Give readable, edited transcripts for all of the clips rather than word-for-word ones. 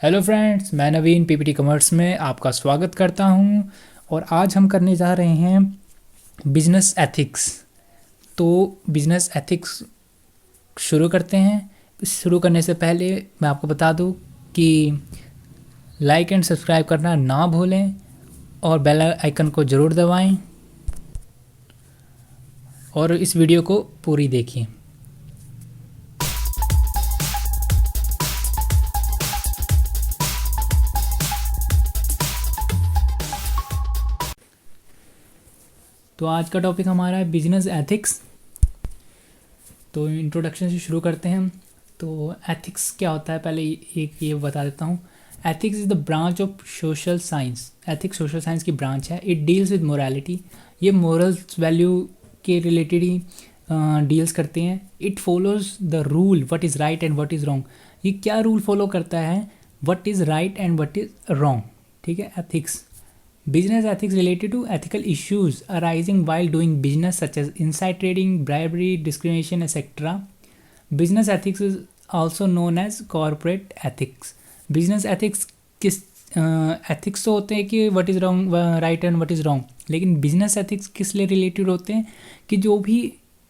Hello friends, मैं नवीन PPT commerce में आपका स्वागत करता हूं। और आज हम करने जा रहे हैं बिजनेस एथिक्स। तो बिजनेस एथिक्स शुरू करते हैं। शुरू करने से पहले मैं आपको बता दूं कि लाइक एंड सब्सक्राइब करना ना भूलें और बेल आइकन को ज़रूर दबाएं और इस वीडियो को पूरी देखिए। तो आज का टॉपिक हमारा है बिजनेस एथिक्स। तो इंट्रोडक्शन से शुरू करते हैं। तो एथिक्स क्या होता है, पहले एक ये बता देता हूँ। Ethics is the branch of social science. Ethics social science की ब्रांच है। It deals with morality. ये मोरल्स वैल्यू के रिलेटेड ही डील्स करते हैं। It follows the rule what is right and what is wrong. ये क्या rule follow करता है, what is right and what is wrong. ठीक है, ethics. Business ethics related to ethical issues arising while doing business such as inside trading, bribery, discrimination, etc. Business ethics is also known as corporate ethics. Business ethics किस ethics तो होते हैं कि what is wrong, right and what is wrong, लेकिन business ethics किस लिए related होते हैं कि जो भी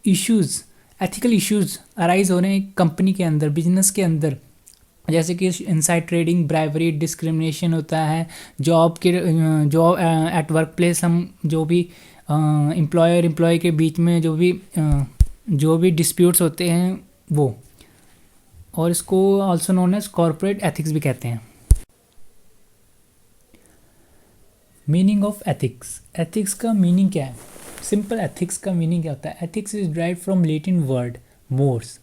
issues, ethical issues arise हो रहे हैं कंपनी के अंदर, बिजनेस के अंदर, जैसे कि इनसाइड ट्रेडिंग, ब्राइवरी, डिस्क्रिमिनेशन होता है, जॉब एट वर्क प्लेस, हम जो भी एम्प्लॉयर एम्प्लॉय के बीच में जो भी डिस्प्यूट्स होते हैं वो, और इसको also known as corporate ethics भी कहते हैं। Meaning of ethics. एथिक्स का मीनिंग क्या है? सिंपल, एथिक्स का मीनिंग क्या होता है? Ethics is derived from Latin word mores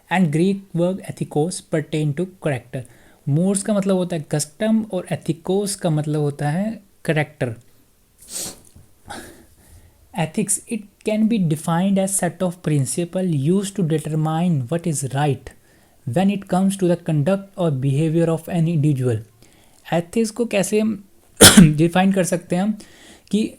and Greek verb ethikos pertain to character. Mores का मतलब होता है कस्टम और एथिकोस का मतलब होता है character. Ethics, it can be defined as set of principle use to determine what is right when it comes to the conduct और behaviour of an individual. Ethics को कैसे हम डिफाइन कर सकते हैं हम कि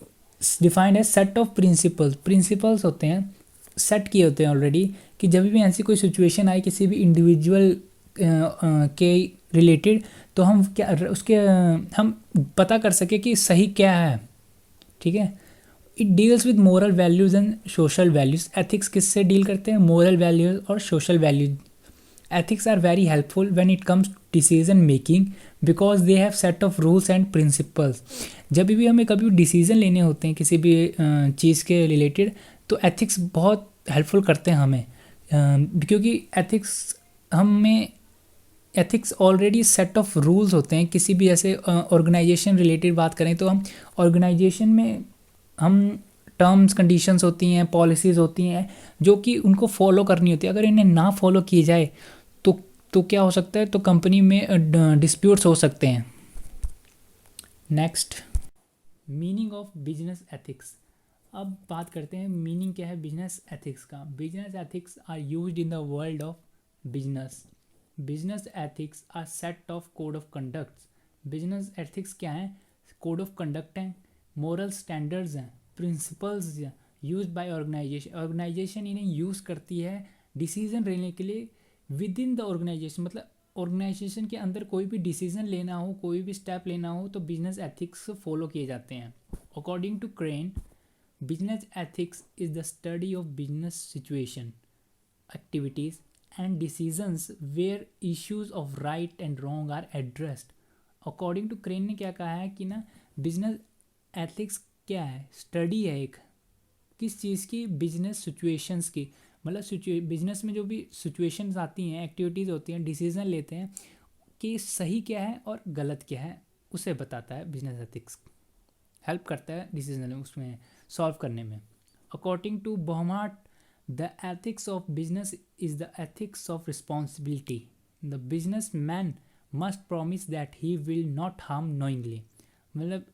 defined as set of principles. Principles होते हैं, सेट किए होते हैं ऑलरेडी, कि जब भी ऐसी कोई सिचुएशन आए किसी भी इंडिविजुअल के रिलेटेड, तो हम क्या उसके हम पता कर सके कि सही क्या है। ठीक है। It deals with moral values and social values. Ethics किससे डील करते हैं? मोरल वैल्यूज़ और social values. Ethics are very helpful when it comes decision making because they have set of rules and principles. जब भी हमें कभी decision लेने होते हैं किसी भी चीज़ के रिलेटेड, तो एथिक्स बहुत हेल्पफुल करते हैं हमें, क्योंकि ethics already set of rules होते हैं। किसी भी ऐसे ऑर्गेनाइजेशन रिलेटेड बात करें तो हम ऑर्गेनाइजेशन में हम टर्म्स कंडीशंस होती हैं, पॉलिसीज़ होती हैं जो कि उनको फॉलो करनी होती है। अगर इन्हें ना फॉलो की जाए तो क्या हो सकता है, तो कंपनी में डिस्प्यूट्स हो सकते हैं। Next, meaning of business ethics. अब बात करते हैं मीनिंग क्या है बिजनेस एथिक्स का। Business ethics are used in the world of business. Business ethics are set of code of conducts. Business ethics क्या है? कोड ऑफ कंडक्ट हैं, मोरल स्टैंडर्ड्स हैं, प्रिंसिपल्स हैं, यूज बाय ऑर्गेनाइजेशन। ऑर्गेनाइजेशन इन्हें use करती है decision लेने के लिए विद इन द ऑर्गेनाइजेशन। मतलब ऑर्गेनाइजेशन के अंदर कोई भी डिसीजन लेना हो, कोई भी स्टेप लेना हो, तो बिजनेस एथिक्स फॉलो किए जाते हैं। According to Crane, business ethics is the study of business situation, activities, and decisions where issues of right and wrong are addressed. According to crane ने क्या कहा है कि ना, बिजनेस एथिक्स क्या है? स्टडी है एक, किस चीज़ की? बिजनेस सिचुएशंस की। मतलब बिजनेस में जो भी सिचुएशंस आती हैं, एक्टिविटीज़ होती हैं, डिसीजन लेते हैं कि सही क्या है और गलत क्या है, उसे बताता है बिजनेस एथिक्स। हेल्प करता है डिसीजन उसमें सॉल्व करने में। According to Baumhart, the ethics of business is the ethics of responsibility. The business man must promise that he will not harm knowingly. मतलब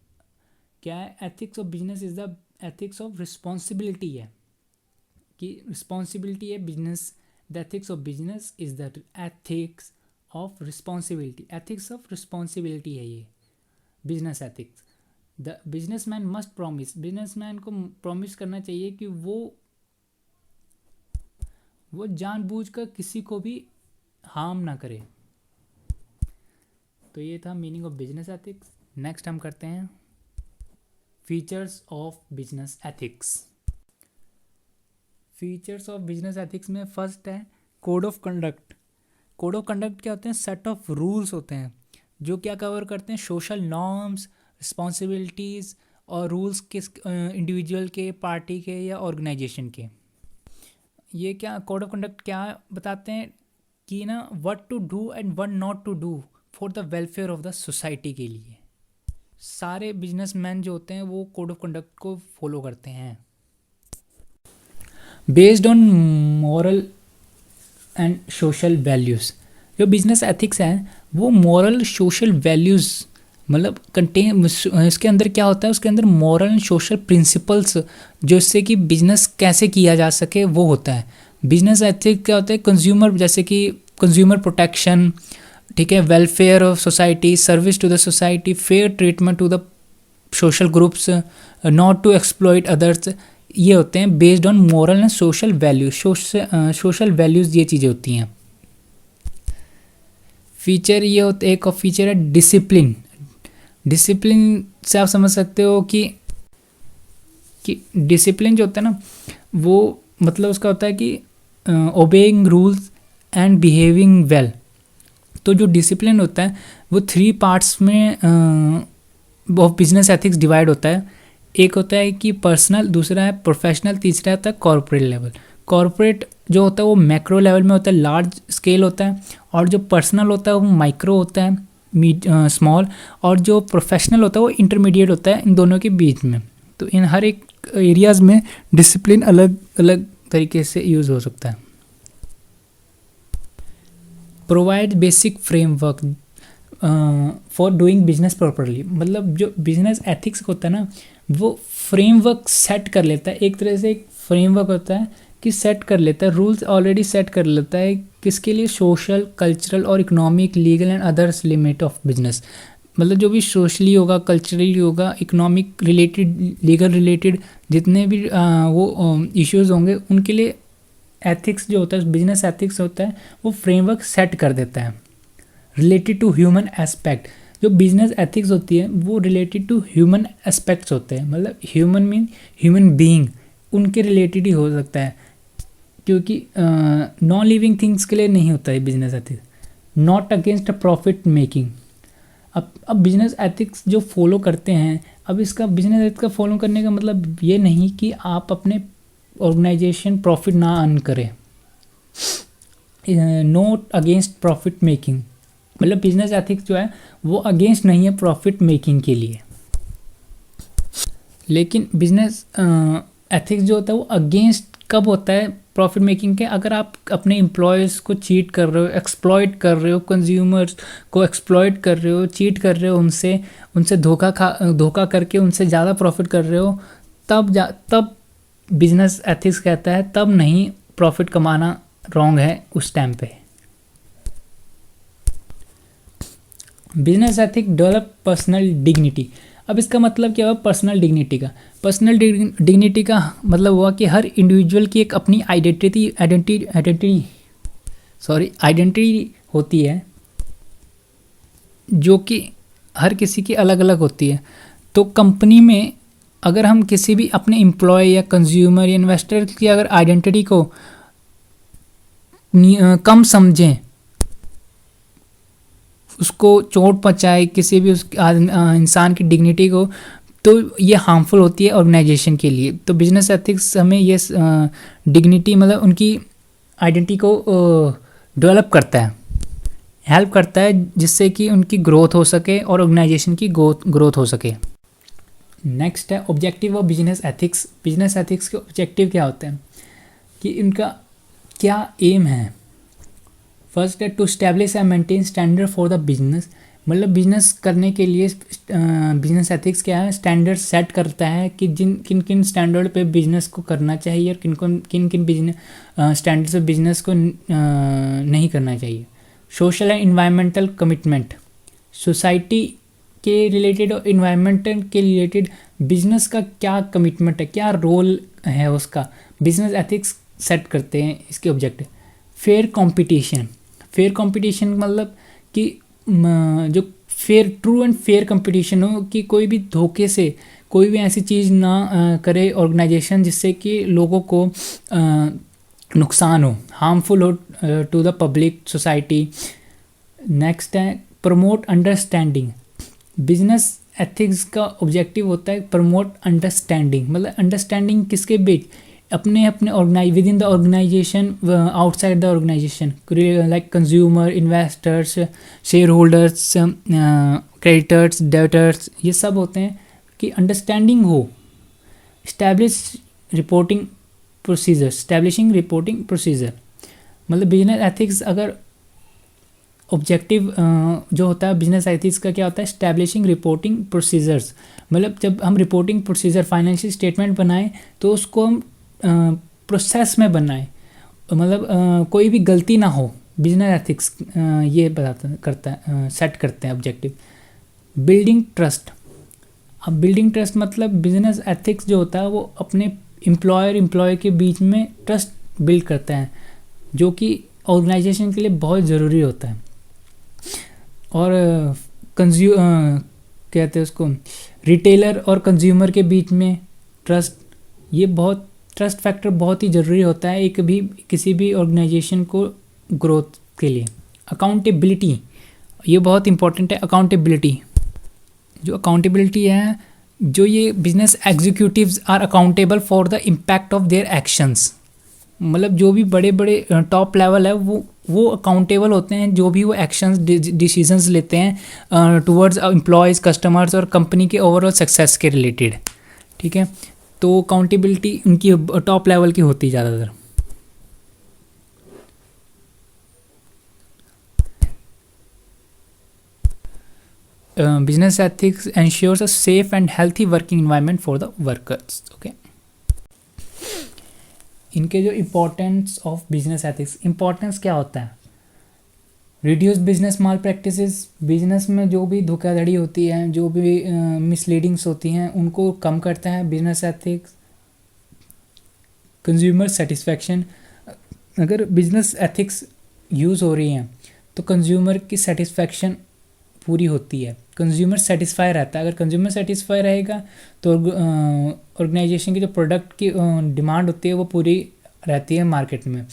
क्या है? Ethics of business is the ethics of responsibility है, कि responsibility है business. The ethics of business is the ethics of responsibility. Ethics of responsibility है ये business ethics. The businessman must promise. Businessman को promise करना चाहिए कि वो जानबूझकर किसी को भी हार्म ना करे। तो ये था meaning of business ethics. Next हम करते हैं features of business ethics. Features of business ethics में फर्स्ट है code of conduct. Code of conduct क्या होते हैं? सेट ऑफ रूल्स होते हैं जो क्या कवर करते हैं? सोशल नॉर्म्स, रिस्पॉन्सिबिलिटीज़ और रूल्स किस इंडिविजुअल के, पार्टी के या ऑर्गेनाइजेशन के। ये क्या कोड ऑफ कंडक्ट क्या बताते हैं कि ना what to do and what not to do for the welfare of the society के लिए। सारे बिजनेसमैन जो होते हैं वो कोड ऑफ कंडक्ट को फॉलो करते हैं। Based on moral and social values, जो बिजनेस एथिक्स है वो मॉरल सोशल वैल्यूज़ मतलब कंटेन, इसके अंदर क्या होता है? उसके अंदर मॉरल एंड सोशल प्रिंसिपल्स जो इससे कि बिजनेस कैसे किया जा सके वो होता है। बिजनेस एथिक्स क्या होता है? कंज्यूमर, जैसे कि कंज्यूमर प्रोटेक्शन, ठीक है, welfare of society, service to the society, fair treatment to the social groups, not to exploit others, ये होते हैं based on moral and social values. Social values ये चीज़ें होती हैं। फीचर ये होता है, एक और फीचर है डिसिप्लिन। डिसिप्लिन से आप समझ सकते हो कि डिसिप्लिन जो होता है ना वो मतलब उसका होता है कि obeying rules and behaving well. तो जो डिसिप्लिन होता है वो 3 पार्ट्स में ऑफ बिजनेस एथिक्स डिवाइड होता है। एक होता है कि पर्सनल, दूसरा है प्रोफेशनल, तीसरा होता है कॉर्पोरेट लेवल। कॉर्पोरेट जो होता है वो मैक्रो लेवल में होता है, लार्ज स्केल होता है, और जो पर्सनल होता है वो माइक्रो होता है, स्मॉल, और जो प्रोफेशनल होता है वो इंटरमीडिएट होता है इन दोनों के बीच में। तो इन हर एक एरियाज़ में डिसिप्लिन अलग अलग तरीके से यूज़ हो सकता है। Provide basic framework for doing business properly, मतलब जो बिजनेस एथिक्स होता है ना वो फ्रेमवर्क सेट कर लेता है। एक तरह से एक फ्रेमवर्क होता है कि सेट कर लेता है, रूल्स ऑलरेडी सेट कर लेता है किसके लिए? सोशल, कल्चरल और economic, legal and others limit of business. मतलब जो भी सोशली होगा, कल्चरली होगा, इकोनॉमिक रिलेटेड, लीगल रिलेटेड जितने भी वो इश्यूज़ होंगे उनके लिए एथिक्स जो होता है, बिजनेस एथिक्स होता है वो फ्रेमवर्क सेट कर देता है। रिलेटेड टू ह्यूमन एस्पेक्ट, जो बिजनेस एथिक्स होती है वो रिलेटेड टू ह्यूमन एस्पेक्ट्स होते हैं, मतलब ह्यूमन मीन ह्यूमन बीइंग, उनके रिलेटेड ही हो सकता है, क्योंकि नॉन लिविंग थिंग्स के लिए नहीं होता है business ethics. Not against profit making. अब बिजनेस एथिक्स जो फॉलो करते हैं, अब इसका बिजनेस एथिक्स का फॉलो करने का मतलब ये नहीं कि आप अपने ऑर्गेनाइजेशन प्रॉफिट ना अर्न करें। नॉट अगेंस्ट प्रॉफिट मेकिंग मतलब बिजनेस एथिक्स जो है वो अगेंस्ट नहीं है प्रॉफिट मेकिंग के लिए। लेकिन बिजनेस एथिक्स जो होता है वो अगेंस्ट कब होता है प्रॉफिट मेकिंग के? अगर आप अपने एम्प्लॉयज़ को चीट कर रहे हो, एक्सप्लॉइट कर रहे हो, कंज्यूमर्स को एक्सप्लॉइट कर रहे हो, चीट कर रहे हो, उनसे धोखा करके उनसे ज़्यादा प्रॉफिट कर रहे हो, तब बिजनेस एथिक्स कहता है तब नहीं, प्रॉफिट कमाना रॉन्ग है उस टाइम पे। Business ethic develop personal dignity. अब इसका मतलब क्या हुआ पर्सनल डिग्निटी का? पर्सनल डिग्निटी का मतलब हुआ कि हर इंडिविजुअल की एक अपनी आइडेंटिटी होती है जो कि हर किसी की अलग अलग होती है। तो कंपनी में अगर हम किसी भी अपने एम्प्लॉय या कंज्यूमर या इन्वेस्टर की अगर आइडेंटिटी को कम समझें, उसको चोट पहुँचाए किसी भी इंसान की डिग्निटी को, तो ये हार्मफुल होती है ऑर्गेनाइजेशन के लिए। तो बिजनेस एथिक्स हमें ये डिग्निटी मतलब उनकी आइडेंटिटी को डेवलप करता है, हेल्प करता है, जिससे कि उनकी ग्रोथ हो सके और ऑर्गेनाइजेशन की ग्रोथ हो सके। नेक्स्ट है objective of business ethics. Business ethics के ऑब्जेक्टिव क्या होते हैं कि इनका क्या एम है? फर्स्ट है to establish and maintain standard for the business. मतलब बिजनेस करने के लिए बिजनेस एथिक्स क्या है? स्टैंडर्ड सेट करता है कि किन किन स्टैंडर्ड पे बिजनेस को करना चाहिए और किन किन बिजनेस स्टैंडर्ड से बिजनेस को नहीं करना चाहिए। Social and environmental commitment, society के रिलेटेड और इन्वायरमेंटल के रिलेटेड बिजनेस का क्या कमिटमेंट है, क्या रोल है उसका, बिजनेस एथिक्स सेट करते हैं इसके objective. Fair competition, fair competition मतलब कि जो fair, true and fair competition हो, कि कोई भी धोखे से कोई भी ऐसी चीज़ ना करे ऑर्गेनाइजेशन जिससे कि लोगों को नुकसान हो, हार्मफुल हो to the public society. Next है प्रमोट अंडरस्टैंडिंग। बिजनेस एथिक्स का ऑब्जेक्टिव होता है प्रमोट अंडरस्टैंडिंग, मतलब अंडरस्टैंडिंग किसके बीच, अपने अपने within the organisation, outside the organisation, like consumer, investors, share holders, creditors, debtors, ये सब होते हैं कि अंडरस्टैंडिंग हो। Establish reporting procedure, establishing reporting procedure, मतलब बिजनेस एथिक्स अगर ऑब्जेक्टिव जो होता है बिजनेस एथिक्स का क्या होता है, स्टैब्लिशिंग रिपोर्टिंग प्रोसीजर्स, मतलब जब हम रिपोर्टिंग प्रोसीजर फाइनेंशियल स्टेटमेंट बनाएं तो उसको हम प्रोसेस में बनाएं, मतलब कोई भी गलती ना हो। बिजनेस एथिक्स ये बताता करता है, सेट करते हैं ऑब्जेक्टिव। Building trust. अब बिल्डिंग ट्रस्ट मतलब बिजनेस एथिक्स जो होता है वो अपने एम्प्लॉय के बीच में ट्रस्ट बिल्ड करता है, जो कि ऑर्गेनाइजेशन के लिए बहुत ज़रूरी होता है। और कहते हैं उसको रिटेलर और कंज्यूमर के बीच में ट्रस्ट, ये बहुत ट्रस्ट फैक्टर बहुत ही ज़रूरी होता है एक भी किसी भी ऑर्गेनाइजेशन को ग्रोथ के लिए। अकाउंटेबिलिटी, ये बहुत इंपॉर्टेंट है। अकाउंटेबिलिटी, जो अकाउंटेबिलिटी है, जो ये business executives are accountable for the impact of their actions, मतलब जो भी बड़े बड़े टॉप लेवल है वो अकाउंटेबल होते हैं जो भी वो एक्शंस डिसीजंस लेते हैं टुवर्ड्स एम्प्लॉयज़, कस्टमर्स और कंपनी के ओवरऑल सक्सेस के रिलेटेड। ठीक है, तो अकाउंटेबिलिटी उनकी टॉप लेवल की होती है ज़्यादातर। Business ethics ensures a safe and healthy working environment for the workers. Okay, इनके जो importance of business ethics, importance क्या होता है, रिड्यूस बिजनेस माल प्रैक्टिसेस, बिजनेस में जो भी धोखाधड़ी होती है, जो भी मिसलीडिंग्स होती हैं उनको कम करता है बिजनेस एथिक्स। कंज्यूमर सेटिस्फैक्शन, अगर बिजनेस एथिक्स यूज़ हो रही हैं तो कंज्यूमर की सेटिस्फैक्शन पूरी होती है, कंज्यूमर सेटिस्फाई रहता है। अगर कंज्यूमर सेटिस्फाई रहेगा तो ऑर्गेनाइजेशन की जो प्रोडक्ट की डिमांड होती है वो पूरी रहती है मार्केट में,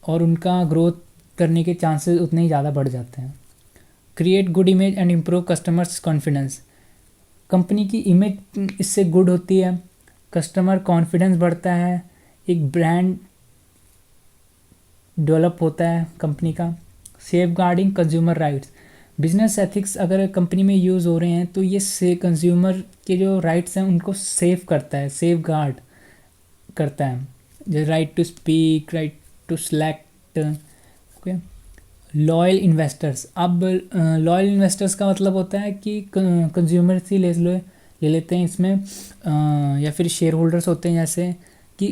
और उनका ग्रोथ करने के चांसेस उतने ही ज़्यादा बढ़ जाते हैं। Create good image and improve customers confidence, company की इमेज इससे गुड होती है, कस्टमर कॉन्फिडेंस बढ़ता है, एक ब्रांड डेवलप होता है कंपनी का। Safeguarding consumer rights, business ethics अगर कंपनी में यूज़ हो रहे हैं तो ये से कंज्यूमर के जो राइट्स हैं उनको सेव करता है, सेफ गार्ड करता है, जैसे right to speak, right to select. Okay, loyal investors, अब लॉयल इन्वेस्टर्स का मतलब होता है कि कंज्यूमर ही ले लेते हैं इसमें, या फिर शेयर होल्डर्स होते हैं, जैसे कि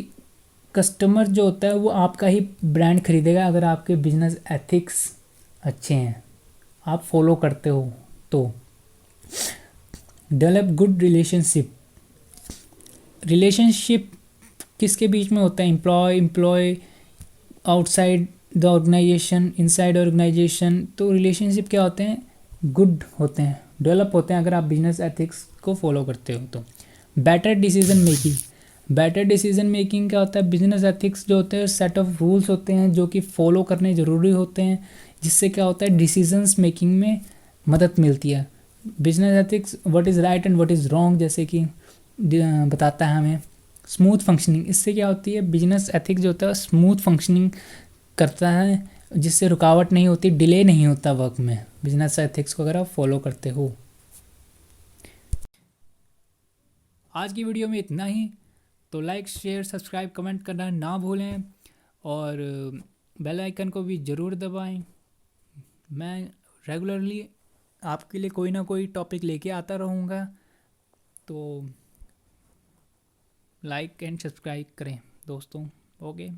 कस्टमर जो होता है वो आपका ही ब्रांड खरीदेगा अगर आपके बिजनेस एथिक्स अच्छे हैं, आप फॉलो करते हो तो। डेवलप गुड रिलेशनशिप किसके बीच में होता है, employ outside the organisation, inside organisation, तो रिलेशनशिप क्या होते हैं, गुड होते हैं, डेवलप होते हैं अगर आप बिजनेस एथिक्स को फॉलो करते हो तो। Better decision making, better decision making क्या होता है, बिजनेस एथिक्स जो होते हैं सेट ऑफ रूल्स होते हैं जो कि फॉलो करने ज़रूरी होते हैं, जिससे क्या होता है डिसीजंस मेकिंग में मदद मिलती है। Business ethics what is right and what is wrong जैसे कि बताता है हमें। स्मूथ फंक्शनिंग, इससे क्या होती है, बिजनेस एथिक्स जो होता है स्मूथ फंक्शनिंग करता है, जिससे रुकावट नहीं होती, डिले नहीं होता वर्क में, बिजनेस एथिक्स को अगर आप फॉलो करते हो। आज की वीडियो में इतना ही, तो लाइक शेयर सब्सक्राइब कमेंट करना ना भूलें, और बेल आइकन को भी ज़रूर दबाएं। मैं रेगुलरली आपके लिए कोई ना कोई टॉपिक लेके आता रहूँगा, तो लाइक एंड सब्सक्राइब करें दोस्तों। ओके।